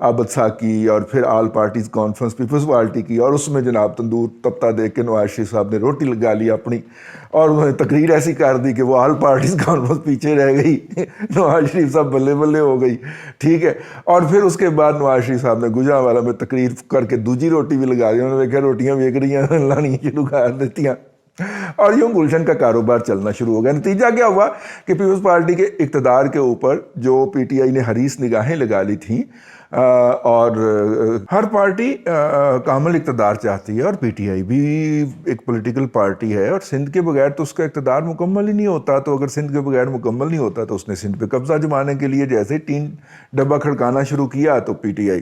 عابد ساکی اور پھر all parties conference Peoples Party کی، اور اس میں جناب تندور تپتا دیکھ کے نواز شریف صاحب نے روٹی لگا لی اپنی، اور انہوں نے تقریر ایسی کر دی کہ وہ آل پارٹیز کانفرنس پیچھے رہ گئی، نواز شریف صاحب بلے بلے ہو گئی، ٹھیک ہے۔ اور پھر اس کے بعد نواز شریف صاحب نے گجرانوالہ میں تقریر کر کے دوسری روٹی بھی لگا دی، انہوں نے دیکھا روٹیاں ویک رہی ہیں، لانی شروع کر دیتیاں، اور یوں گلشن کا کاروبار چلنا شروع ہو گیا۔ نتیجہ کیا ہوا کہ پیپلز پارٹی کے اقتدار کے اوپر جو پی ٹی آئی نے حریص نگاہیں لگا لی تھیں، اور ہر پارٹی کامل اقتدار چاہتی ہے، اور پی ٹی آئی بھی ایک پولیٹیکل پارٹی ہے، اور سندھ کے بغیر تو اس کا اقتدار مکمل ہی نہیں ہوتا، تو اگر سندھ کے بغیر مکمل نہیں ہوتا تو اس نے سندھ پہ قبضہ جمانے کے لیے جیسے ہی ٹین ڈبہ کھڑکانا شروع کیا تو پی ٹی آئی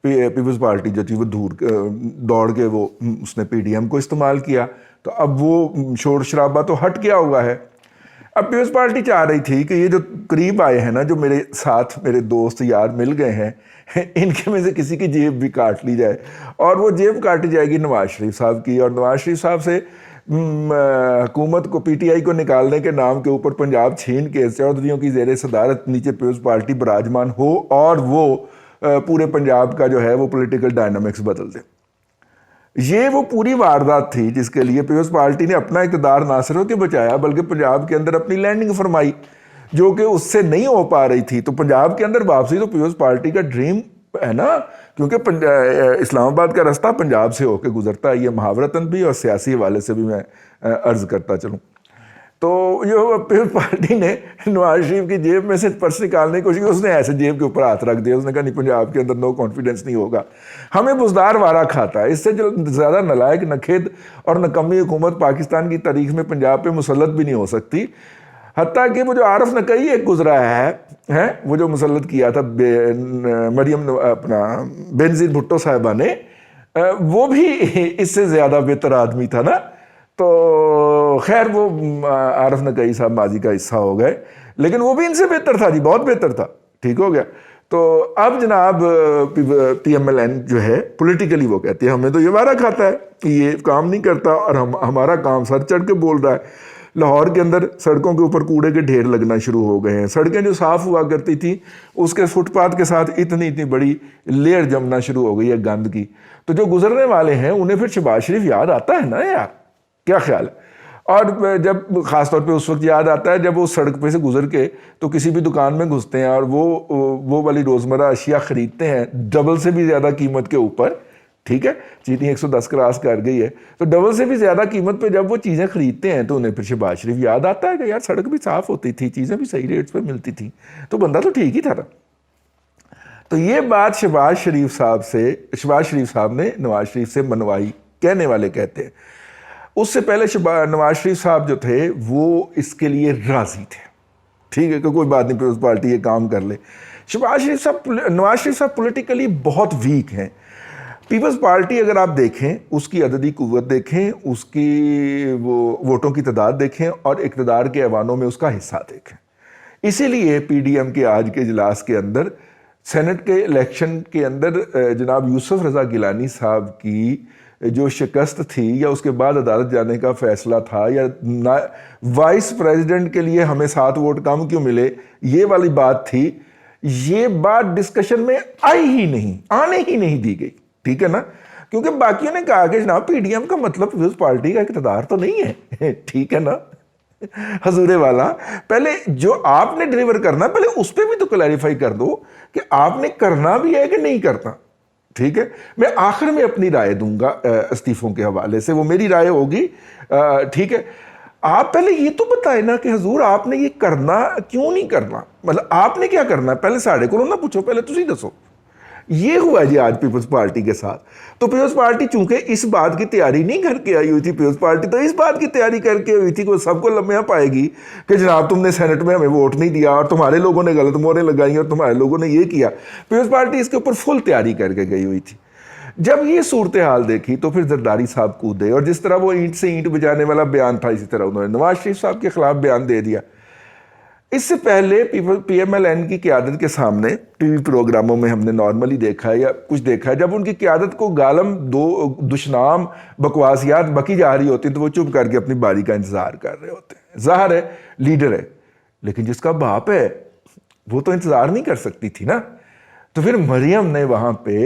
پیپلز پارٹی جو تھی وہ دوڑ کے وہ اس نے پی ڈی ایم کو استعمال کیا، تو اب وہ شور شرابہ تو ہٹ گیا ہوا ہے۔ اب پیپلز پارٹی چاہ رہی تھی کہ یہ جو قریب آئے ہیں نا، جو میرے ساتھ میرے دوست یار مل گئے ہیں، ان کے میں سے کسی کی جیب بھی کاٹ لی جائے، اور وہ جیب کاٹی جائے گی نواز شریف صاحب کی، اور نواز شریف صاحب سے حکومت کو، پی ٹی آئی کو نکالنے کے نام کے اوپر پنجاب چھین کے چودھریوں کی زیر صدارت نیچے پیپلز پارٹی براجمان ہو، اور وہ پورے پنجاب کا جو ہے وہ پولیٹیکل ڈائنامکس بدل دے۔ یہ وہ پوری واردات تھی جس کے لیے پیپلز پارٹی نے اپنا اقتدار نہ صرف کہ بچایا بلکہ پنجاب کے اندر اپنی لینڈنگ فرمائی، جو کہ اس سے نہیں ہو پا رہی تھی۔ تو پنجاب کے اندر واپسی تو پیپلز پارٹی کا ڈریم ہے نا، کیونکہ اسلام آباد کا رستہ پنجاب سے ہو کے گزرتا ہے، یہ محاورتاً بھی اور سیاسی حوالے سے بھی میں عرض کرتا چلوں۔ تو یہ پیپلز پارٹی نے نواز شریف کی جیب میں سے پرس نکالنے کی کوشش کی، اس نے ایسے جیب کے اوپر ہاتھ رکھ دیا، اس نے کہا نہیں، پنجاب کے اندر نو کانفیڈنس نہیں ہوگا، ہمیں بزدار وارہ کھاتا ہے، اس سے جو زیادہ نالائق، نکھید اور نکمی حکومت پاکستان کی تاریخ میں پنجاب پہ مسلط بھی نہیں ہو سکتی۔ حتیٰ کہ وہ جو عارف نقی ایک گزرا ہے وہ جو مسلط کیا تھا مریم اپنا بینظیر بھٹو صاحبہ نے، وہ بھی اس سے زیادہ بہتر آدمی تھا نا۔ تو خیر وہ عارف نقی صاحب ماضی کا حصہ ہو گئے، لیکن وہ بھی ان سے بہتر تھا جی، بہت بہتر تھا، ٹھیک ہو گیا۔ تو اب جناب پی ایم ایل این جو ہے پولیٹیکلی وہ کہتے ہیں ہمیں تو یہ وعدہ کھاتا ہے کہ یہ کام نہیں کرتا، اور ہمارا کام سر چڑھ کے بول رہا ہے۔ لاہور کے اندر سڑکوں کے اوپر کوڑے کے ڈھیر لگنا شروع ہو گئے ہیں، سڑکیں جو صاف ہوا کرتی تھیں اس کے فٹ پاتھ کے ساتھ اتنی بڑی لیئر جمنا شروع ہو گئی ہے گند کی۔ تو جو گزرنے والے ہیں انہیں پھر شہباز شریف یاد آتا ہے نا یار، کیا خیال ہے؟ اور جب خاص طور پہ اس وقت یاد آتا ہے جب وہ سڑک پہ سے گزر کے تو کسی بھی دکان میں گھستے ہیں اور وہ والی روزمرہ اشیاء خریدتے ہیں ڈبل سے بھی زیادہ قیمت کے اوپر، ٹھیک ہے، چینی 110 کراس کر گئی ہے، تو ڈبل سے بھی زیادہ قیمت پہ جب وہ چیزیں خریدتے ہیں تو انہیں پھر شہباز شریف یاد آتا ہے کہ یار سڑک بھی صاف ہوتی تھی، چیزیں بھی صحیح ریٹس پہ ملتی تھیں، تو بندہ تو ٹھیک ہی تھا نا۔ تو یہ بات شہباز شریف صاحب نے نواز شریف سے منوائی، کہنے والے کہتے ہیں۔ اس سے پہلے نواز شریف صاحب جو تھے وہ اس کے لیے راضی تھے، ٹھیک ہے کہ کوئی بات نہیں، پیپلز پارٹی یہ کام کر لے۔ نواز شریف صاحب پولیٹیکلی بہت ویک ہیں۔ پیپلز پارٹی اگر آپ دیکھیں، اس کی عددی قوت دیکھیں، اس کی وہ ووٹوں کی تعداد دیکھیں، اور اقتدار کے ایوانوں میں اس کا حصہ دیکھیں، اسی لیے پی ڈی ایم کے آج کے اجلاس کے اندر سینٹ کے الیکشن کے اندر جناب یوسف رضا گیلانی صاحب کی جو شکست تھی یا اس کے بعد عدالت جانے کا فیصلہ تھا، یا وائس پریزیڈنٹ کے لیے ہمیں 7 ووٹ کم کیوں ملے، یہ والی بات تھی، یہ بات ڈسکشن میں آنے ہی نہیں دی گئی، ٹھیک ہے نا، کیونکہ باقیوں نے کہا کہ جناب پی ڈی ایم کا مطلب پیپلز پارٹی کا اقتدار تو نہیں ہے، ٹھیک ہے نا حضور والا، پہلے جو آپ نے ڈیلیور کرنا پہلے اس پہ بھی تو کلیریفائی کر دو کہ آپ نے کرنا بھی ہے کہ نہیں کرنا، ٹھیک ہے۔ میں آخر میں اپنی رائے دوں گا استعفوں کے حوالے سے، وہ میری رائے ہوگی، ٹھیک ہے۔ آپ پہلے یہ تو بتائیں نا کہ حضور آپ نے یہ کرنا کیوں نہیں کرنا، مطلب آپ نے کیا کرنا ہے، پہلے ساڑھے کو نہ پوچھو، پہلے تسی دسو۔ یہ ہوا جی آج پیپلز پارٹی کے ساتھ۔ تو پیپلز پارٹی چونکہ اس بات کی تیاری نہیں کر کے آئی ہوئی تھی، پیپلز پارٹی تو اس بات کی تیاری کر کے ہوئی تھی کہ وہ سب کو لمحہ پائے گی کہ جناب تم نے سینٹ میں ہمیں ووٹ نہیں دیا اور تمہارے لوگوں نے غلط موریں لگائیں اور تمہارے لوگوں نے یہ کیا۔ پیپلز پارٹی اس کے اوپر فل تیاری کر کے گئی ہوئی تھی۔ جب یہ صورتحال دیکھی تو پھر زرداری صاحب کودے، اور جس طرح وہ اینٹ سے اینٹ بجانے والا بیان تھا اسی طرح انہوں نے نواز شریف صاحب کے خلاف بیان دے دیا۔ اس سے پہلے پی ایم ایل این کی قیادت کے سامنے ٹی وی پروگراموں میں ہم نے نارملی دیکھا ہے یا کچھ دیکھا ہے، جب ان کی قیادت کو گالم دشنام بکواسیات بکی جا رہی ہوتی ہیں تو وہ چپ کر کے اپنی باری کا انتظار کر رہے ہوتے ہیں۔ ظاہر ہے لیڈر ہے، لیکن جس کا باپ ہے وہ تو انتظار نہیں کر سکتی تھی نا۔ تو پھر مریم نے وہاں پہ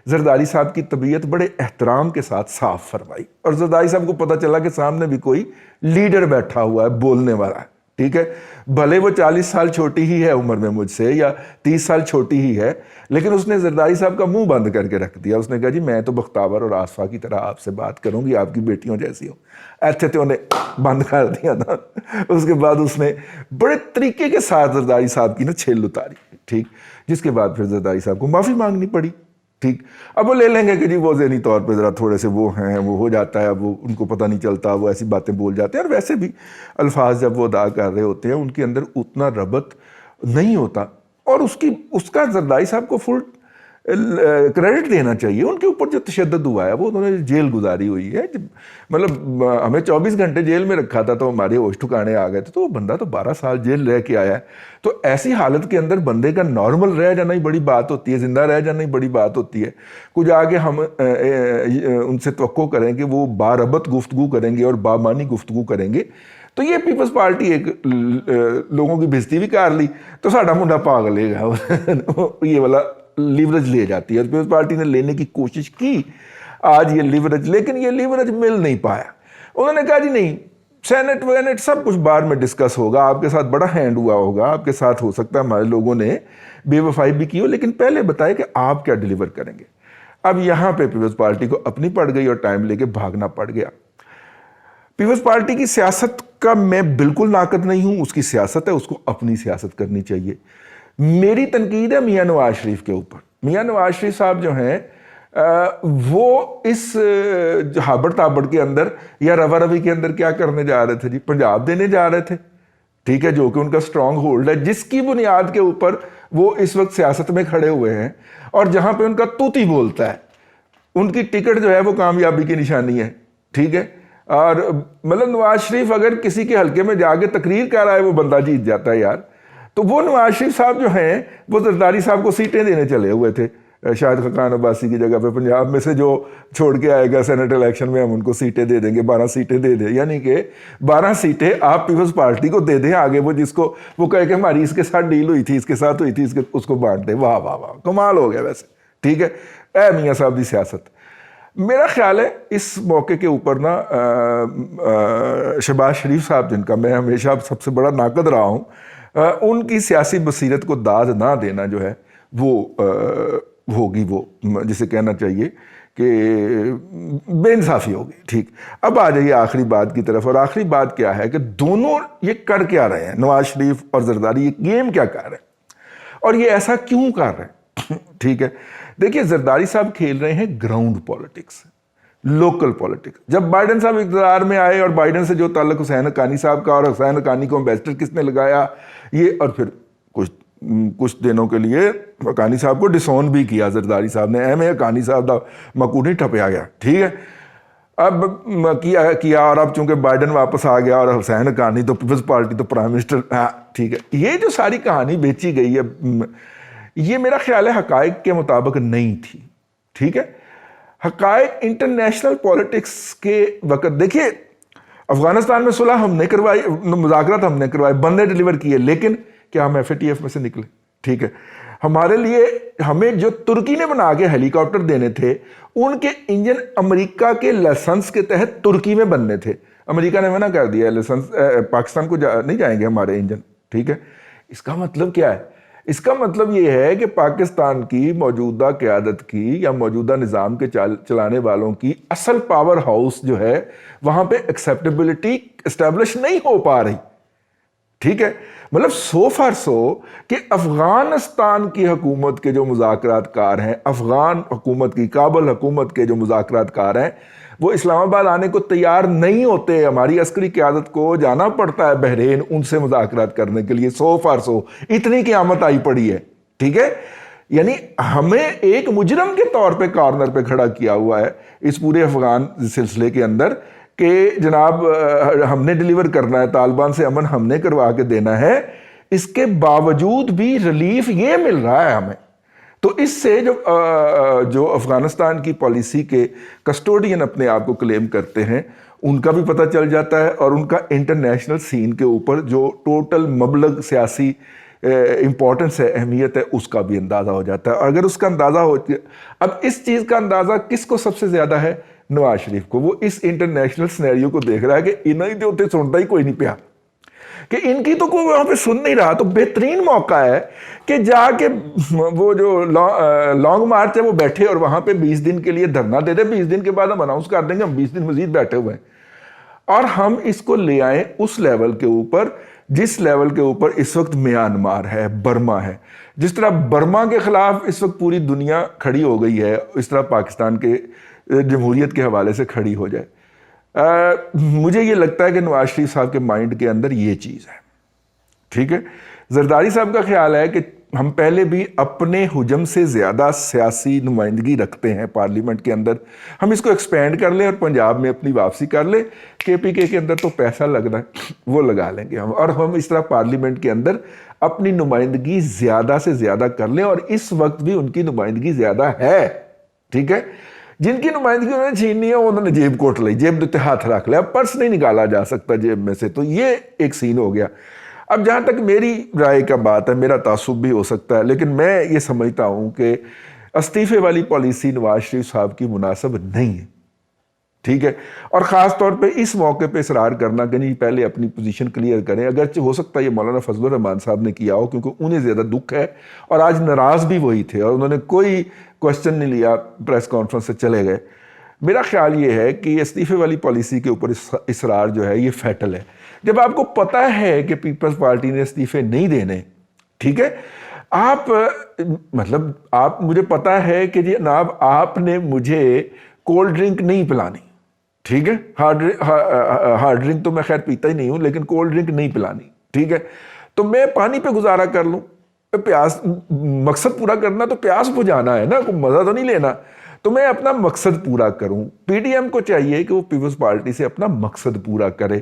زرداری صاحب کی طبیعت بڑے احترام کے ساتھ صاف فرمائی، اور زرداری صاحب کو پتہ چلا کہ سامنے بھی کوئی لیڈر بیٹھا ہوا ہے، بولنے والا ہے، ٹھیک ہے، بھلے وہ 40 سال چھوٹی ہی ہے عمر میں مجھ سے، یا 30 سال چھوٹی ہی ہے، لیکن اس نے زرداری صاحب کا منہ بند کر کے رکھ دیا۔ اس نے کہا جی میں تو بختاور اور آصفہ کی طرح آپ سے بات کروں گی، آپ کی بیٹیوں جیسی ہوں۔ ایسے تو انہیں بند کر دیا تھا۔ اس کے بعد اس نے بڑے طریقے کے ساتھ زرداری صاحب کی چھیل اتاری، ٹھیک، جس کے بعد پھر زرداری صاحب کو معافی مانگنی پڑی، ٹھیک۔ اب وہ لے لیں گے کہ جی وہ ذہنی طور پہ ذرا تھوڑے سے وہ ہیں، وہ ہو جاتا ہے، وہ ان کو پتہ نہیں چلتا، وہ ایسی باتیں بول جاتے ہیں، اور ویسے بھی الفاظ جب وہ ادا کر رہے ہوتے ہیں ان کے اندر اتنا ربط نہیں ہوتا، اور اس کا زرداری صاحب کو فل کریڈٹ دینا چاہیے۔ ان کے اوپر جو تشدد ہوا ہے وہ انہوں نے جیل گزاری ہوئی ہے، مطلب ہمیں 24 گھنٹے جیل میں رکھا تھا تو ہمارے ہوش ٹھکانے آ گئے تھے، تو وہ بندہ تو 12 سال جیل رہ کے آیا ہے۔ تو ایسی حالت کے اندر بندے کا نارمل رہ جانا ہی بڑی بات ہوتی ہے، زندہ رہ جانا ہی بڑی بات ہوتی ہے۔ کچھ آگے ہم ان سے توقع کریں کہ وہ باربط گفتگو کریں گے اور بامانی گفتگو کریں گے، تو یہ پیپلز پارٹی ایک لوگوں کی بےزتی بھی کر لی، تو ساڈا منڈا پاگل ہے گا، یہ والا لیوریج لے جاتی ہے۔ پیپلز پارٹی نے لینے کی کوشش کی آج یہ لیوریج، لیکن یہ لیوریج مل نہیں پایا۔ انہوں نے کہا جی نہیں، سینٹ وینٹ سب کچھ بعد میں ڈسکس ہوگا، آپ کے ساتھ بڑا ہینڈ ہوا ہوگا، آپ کے ساتھ ہو سکتا ہے ہمارے لوگوں نے بے وفائی بھی کی ہو، لیکن پہلے بتائے کہ آپ کیا ڈیلیور کریں گے۔ اب یہاں پہ پیپلز پارٹی کو اپنی پڑ گئی اور ٹائم لے کے بھاگنا پڑ گیا۔ پیپلز پارٹی کی سیاست کا میں بالکل ناقد نہیں ہوں، اس کی سیاست ہے، اس کو اپنی سیاست کرنی چاہیے۔ میری تنقید ہے میاں نواز شریف کے اوپر۔ میاں نواز شریف صاحب جو ہیں وہ اس ہابڑ تابڑ کے اندر یا روا روی کے اندر کیا کرنے جا رہے تھے جی؟ پنجاب دینے جا رہے تھے، ٹھیک ہے، جو کہ ان کا سٹرونگ ہولڈ ہے، جس کی بنیاد کے اوپر وہ اس وقت سیاست میں کھڑے ہوئے ہیں، اور جہاں پہ ان کا توتی بولتا ہے، ان کی ٹکٹ جو ہے وہ کامیابی کی نشانی ہے، ٹھیک ہے۔ اور مطلب نواز شریف اگر کسی کے حلقے میں جا کے تقریر کر رہا ہے وہ بندہ جیت جاتا ہے یار۔ تو وہ نواز شریف صاحب جو ہیں وہ زرداری صاحب کو سیٹیں دینے چلے ہوئے تھے، شاہد خاقان عباسی کی جگہ پہ پنجاب میں سے جو چھوڑ کے آئے گا سینٹ الیکشن میں ہم ان کو سیٹیں دے دیں گے، 12 سیٹیں دے دیں، یعنی کہ 12 سیٹیں آپ پیپلز پارٹی کو دے دیں، آگے وہ جس کو وہ کہے کہ ہماری اس کے ساتھ ڈیل ہوئی تھی، اس کے ساتھ ہوئی تھی، اس کو بانٹ دیں۔ واہ واہ واہ، کمال ہو گیا ویسے، ٹھیک ہے۔ اے میاں صاحب دی سیاست۔ میرا خیال ہے اس موقع کے اوپر نا شہباز شریف صاحب، جن کا میں ہمیشہ سب سے بڑا ناقد رہا ہوں، ان کی سیاسی بصیرت کو داد نہ دینا جو ہے وہ ہوگی، وہ جسے کہنا چاہیے کہ بے انصافی ہوگی، ٹھیک۔ اب آ جائیے آخری بات کی طرف، اور آخری بات کیا ہے کہ دونوں یہ کر کیا رہے ہیں، نواز شریف اور زرداری یہ گیم کیا کر رہے ہیں اور یہ ایسا کیوں کر رہے ہیں، ٹھیک ہے۔ دیکھیے زرداری صاحب کھیل رہے ہیں گراؤنڈ پولیٹکس، لوکل پولیٹکس۔ جب بائیڈن صاحب اقتدار میں آئے اور بائیڈن سے جو تعلق حسین حقانی صاحب کا، اور حسین حقانی کو امبیسڈر کس نے لگایا یہ، اور پھر کچھ دنوں کے لیے حقانی صاحب کو ڈسون بھی کیا زرداری صاحب نے، ایم اے حقانی صاحب دا مکونی ٹھپیا گیا، ٹھیک ہے۔ اب کیا اور اب چونکہ بائیڈن واپس آ گیا اور حسین حقانی تو پیپلز پارٹی تو پرائم منسٹر، ہاں ٹھیک ہے، یہ جو ساری کہانی بیچی گئی ہے یہ میرا خیال ہے حقائق کے مطابق نہیں تھی، ٹھیک ہے۔ حقائق انٹرنیشنل پولیٹکس کے وقت، دیکھیے افغانستان میں صلح ہم نے کروائی، مذاکرات ہم نے کروائے، بندے ڈیلیور کیے، لیکن کیا ہم ایف اے ٹی ایف میں سے نکلے، ٹھیک ہے۔ ہمارے لیے ہمیں جو ترکی نے بنا کے ہیلی کاپٹر دینے تھے ان کے انجن امریکہ کے لائسنس کے تحت ترکی میں بننے تھے، امریکہ نے منع کر دیا، لائسنس پاکستان کو نہیں جائیں گے ہمارے انجن، ٹھیک ہے۔ اس کا مطلب کیا ہے؟ اس کا مطلب یہ ہے کہ پاکستان کی موجودہ قیادت کی یا موجودہ نظام کے چلانے والوں کی اصل پاور ہاؤس جو ہے وہاں پہ ایکسیپٹیبلٹی اسٹیبلش نہیں ہو پا رہی، ٹھیک ہے۔ مطلب سو فار سو کہ افغانستان کی حکومت کے جو مذاکرات کار ہیں، افغان حکومت کی، کابل حکومت کے جو مذاکرات کار ہیں، وہ اسلام آباد آنے کو تیار نہیں ہوتے، ہماری عسکری قیادت کو جانا پڑتا ہے بحرین ان سے مذاکرات کرنے کے لیے، سو فار سو اتنی قیامت آئی پڑی ہے، ٹھیک ہے۔ یعنی ہمیں ایک مجرم کے طور پہ کارنر پہ کھڑا کیا ہوا ہے اس پورے افغان سلسلے کے اندر کہ جناب ہم نے ڈیلیور کرنا ہے، طالبان سے امن ہم نے کروا کے دینا ہے، اس کے باوجود بھی ریلیف یہ مل رہا ہے ہمیں۔ تو اس سے جو افغانستان کی پالیسی کے کسٹوڈین اپنے آپ کو کلیم کرتے ہیں ان کا بھی پتہ چل جاتا ہے، اور ان کا انٹرنیشنل سین کے اوپر جو ٹوٹل مبلغ سیاسی امپورٹنس ہے, اہمیت ہے, اس کا بھی اندازہ ہو جاتا ہے. اور اگر اس کا اندازہ ہو, اب اس چیز کا اندازہ کس کو سب سے زیادہ ہے؟ نواز شریف کو. وہ اس انٹرنیشنل سینیریو کو دیکھ رہا ہے کہ انہیں ہی ہوتے سنتا ہی کوئی نہیں پیا, کہ ان کی تو کوئی وہاں پہ سن نہیں رہا. تو بہترین موقع ہے کہ جا کے وہ جو لانگ مارچ ہے وہ بیٹھے اور وہاں پہ 20 دن کے لیے دھرنا دے دے. 20 دن کے بعد ہم اناؤنس کر دیں گے ہم 20 دن مزید بیٹھے ہوئے ہیں, اور ہم اس کو لے آئیں اس لیول کے اوپر جس لیول کے اوپر اس وقت میانمار ہے, برما ہے. جس طرح برما کے خلاف اس وقت پوری دنیا کھڑی ہو گئی ہے, اس طرح پاکستان کے جمہوریت کے حوالے سے کھڑی ہو جائے. مجھے یہ لگتا ہے کہ نواز شریف صاحب کے مائنڈ کے اندر یہ چیز ہے. ٹھیک ہے. زرداری صاحب کا خیال ہے کہ ہم پہلے بھی اپنے حجم سے زیادہ سیاسی نمائندگی رکھتے ہیں پارلیمنٹ کے اندر, ہم اس کو ایکسپینڈ کر لیں اور پنجاب میں اپنی واپسی کر لیں. کے پی کے اندر تو پیسہ لگنا ہے وہ لگا لیں گے ہم, اور ہم اس طرح پارلیمنٹ کے اندر اپنی نمائندگی زیادہ سے زیادہ کر لیں. اور اس وقت بھی ان کی نمائندگی زیادہ ہے. ٹھیک ہے. جن کی نمائندگی انہوں نے چھیننی ہے انہوں نے جیب کوٹ لی, جیب دیتے ہاتھ رکھ لیا, پرس نہیں نکالا جا سکتا جیب میں سے. تو یہ ایک سین ہو گیا. اب جہاں تک میری رائے کا بات ہے, میرا تعصب بھی ہو سکتا ہے, لیکن میں یہ سمجھتا ہوں کہ استعفے والی پالیسی نواز شریف صاحب کی مناسب نہیں ہے. ٹھیک ہے. اور خاص طور پہ اس موقع پہ اصرار کرنا کہ نہیں پہلے اپنی پوزیشن کلیئر کریں, اگرچہ ہو سکتا ہے یہ مولانا فضل الرحمان صاحب نے کیا ہو کیونکہ انہیں زیادہ دکھ ہے اور آج ناراض بھی وہی تھے اور انہوں نے کوئی کوشچن نہیں لیا, پریس کانفرنس سے چلے گئے. میرا خیال یہ ہے کہ استعفے والی پالیسی کے اوپر اصرار جو ہے یہ فیٹل ہے. جب آپ کو پتہ ہے کہ پیپلز پارٹی نے استعفے نہیں دینے, ٹھیک ہے, آپ مطلب آپ مجھے پتہ ہے کہ جناب آپ نے مجھے کولڈ ڈرنک نہیں پلانی, ٹھیک ہے, ہارڈ ڈرنک تو میں خیر پیتا ہی نہیں ہوں, لیکن کولڈ ڈرنک نہیں پلانی, ٹھیک ہے, تو میں پانی پہ گزارا کر لوں. پیاس مقصد پورا کرنا تو پیاس بجھانا ہے نا, کوئی مزہ تو نہیں لینا, تو میں اپنا مقصد پورا کروں. پی ڈی ایم کو چاہیے کہ وہ پیپلز پارٹی سے اپنا مقصد پورا کرے,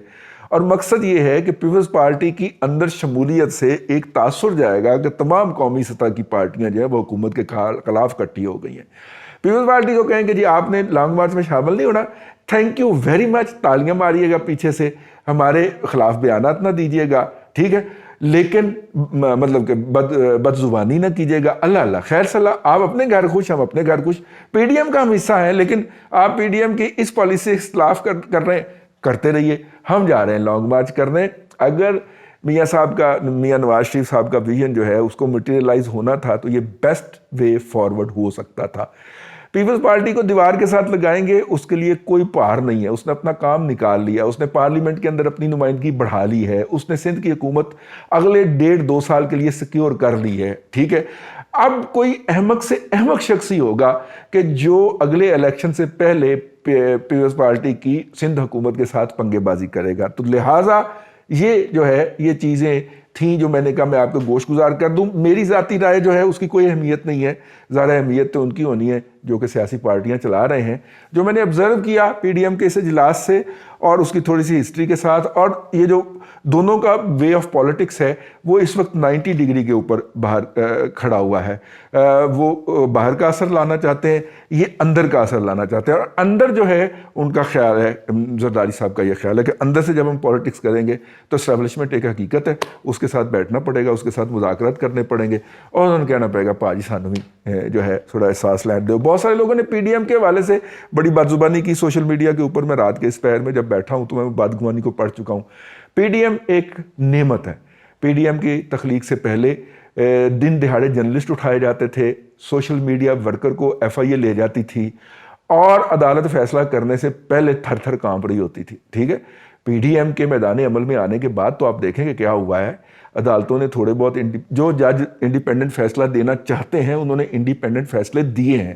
اور مقصد یہ ہے کہ پیپلز پارٹی کی اندر شمولیت سے ایک تاثر جائے گا کہ تمام قومی سطح کی پارٹیاں جو ہیں وہ حکومت کے خلاف کٹھی ہو گئی ہیں. پیپلز پارٹی کو کہیں کہ جی آپ نے لانگ مارچ میں شامل نہیں ہونا, تھینک یو ویری مچ, تالیاں ماریے گا پیچھے سے, ہمارے خلاف بیانات نہ دیجیے گا, ٹھیک ہے, لیکن مطلب کہ بد زبانی نہ کیجیے گا. اللہ اللہ خیر صلاح, آپ اپنے گھر خوش ہم اپنے گھر خوش. پی ڈی ایم کا ہم حصہ ہیں, لیکن آپ پی ڈی ایم کی اس پالیسی سے اختلاف کر رہے ہیں, کرتے رہیے, ہم جا رہے ہیں لانگ مارچ کرنے. اگر میاں نواز شریف صاحب کا ویژن جو ہے اس کو مٹیریلائز ہونا تھا تو یہ بیسٹ وے فارورڈ ہو سکتا تھا. پیپلز پارٹی کو دیوار کے ساتھ لگائیں گے اس کے لیے کوئی پار نہیں ہے. اس نے اپنا کام نکال لیا, اس نے پارلیمنٹ کے اندر اپنی نمائندگی بڑھا لی ہے, اس نے سندھ کی حکومت اگلے 1.5-2 سال کے لیے سیکیور کر لی ہے, ٹھیک ہے. اب کوئی احمق سے احمق شخص ہی ہوگا کہ جو اگلے الیکشن سے پہلے پیپلز پارٹی کی سندھ حکومت کے ساتھ پنگے بازی کرے گا. تو لہٰذا یہ جو ہے یہ چیزیں تھیں جو میں نے کہا میں آپ کو گوش گزار کر دوں. میری ذاتی رائے جو ہے اس کی کوئی اہمیت نہیں ہے, زیادہ اہمیت تو ان کی ہونی ہے جو کہ سیاسی پارٹیاں چلا رہے ہیں. جو میں نے آبزرو کیا پی ڈی ایم کے اس اجلاس سے اور اس کی تھوڑی سی ہسٹری کے ساتھ, اور یہ جو دونوں کا وے آف پالیٹکس ہے وہ اس وقت 90 ڈگری کے اوپر باہر کھڑا ہوا ہے. وہ باہر کا اثر لانا چاہتے ہیں, یہ اندر کا اثر لانا چاہتے ہیں. اور اندر جو ہے ان کا خیال ہے, زرداری صاحب کا یہ خیال ہے کہ اندر سے جب ہم پالیٹکس کریں گے تو اسٹیبلشمنٹ ایک حقیقت ہے, اس کے ساتھ بیٹھنا پڑے گا, اس کے ساتھ مذاکرات کرنے پڑیں گے, اور انہوں نے کہنا پڑے گا پاجی سانو بھی جو ہے تھوڑا احساس لین دو. بہت سارے لوگوں نے پی ڈی ایم کے حوالے سے بڑی بدزبانی کی سوشل میڈیا کے اوپر. میں رات کے اس پہر میں جب بیٹھا ہوں تو میں بدگمانی کو پڑھ چکا ہوں. پی ڈی ایم ایک نعمت ہے. پی ڈی ایم کی تخلیق سے پہلے دن دہاڑے جرنلسٹ اٹھائے جاتے تھے, سوشل میڈیا ورکر کو ایف آئی اے لے جاتی تھی, اور عدالت فیصلہ کرنے سے پہلے تھر تھر کانپ رہی ہوتی تھی, ٹھیک ہے. پی ڈی ایم کے میدان عمل میں آنے کے بعد تو آپ دیکھیں کہ کیا ہوا ہے. عدالتوں نے تھوڑے بہت جو جج انڈیپینڈنٹ فیصلہ دینا چاہتے ہیں انہوں نے انڈیپینڈنٹ فیصلے دیے ہیں.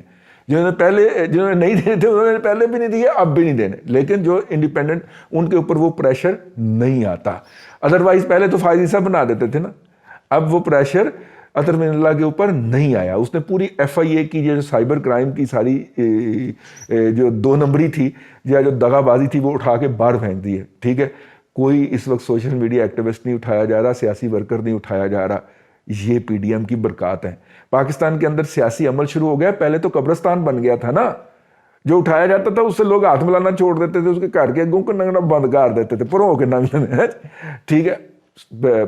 جنہوں نے نہیں دینے تھے انہوں نے پہلے بھی نہیں دیے, اب بھی نہیں دینے, لیکن جو انڈیپینڈنٹ ان کے اوپر وہ پریشر نہیں آتا. ادروائز پہلے تو فائز عیسیٰ بنا دیتے تھے نا, اب وہ پریشر اطہر من اللہ کے اوپر نہیں آیا. اس نے پوری ایف آئی اے کی جو سائبر کرائم کی ساری جو 2 نمبری تھی یا جو دغا بازی تھی وہ اٹھا کے باہر پھینک دی ہے, ٹھیک ہے. کوئی اس وقت سوشل میڈیا ایکٹیوسٹ نہیں اٹھایا جا رہا, سیاسی ورکر نہیں اٹھایا جا رہا. یہ پی ڈی ایم کی برکات ہیں. پاکستان کے اندر سیاسی عمل شروع ہو گیا. پہلے تو قبرستان بن گیا تھا نا, جو اٹھایا جاتا تھا اس سے لوگ ہاتھ ملانا چھوڑ دیتے تھے, اس کے گھر کے اگوں کو ننگنا بند کر دیتے تھے, پرو کے ننگنے, ٹھیک ہے.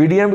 PDM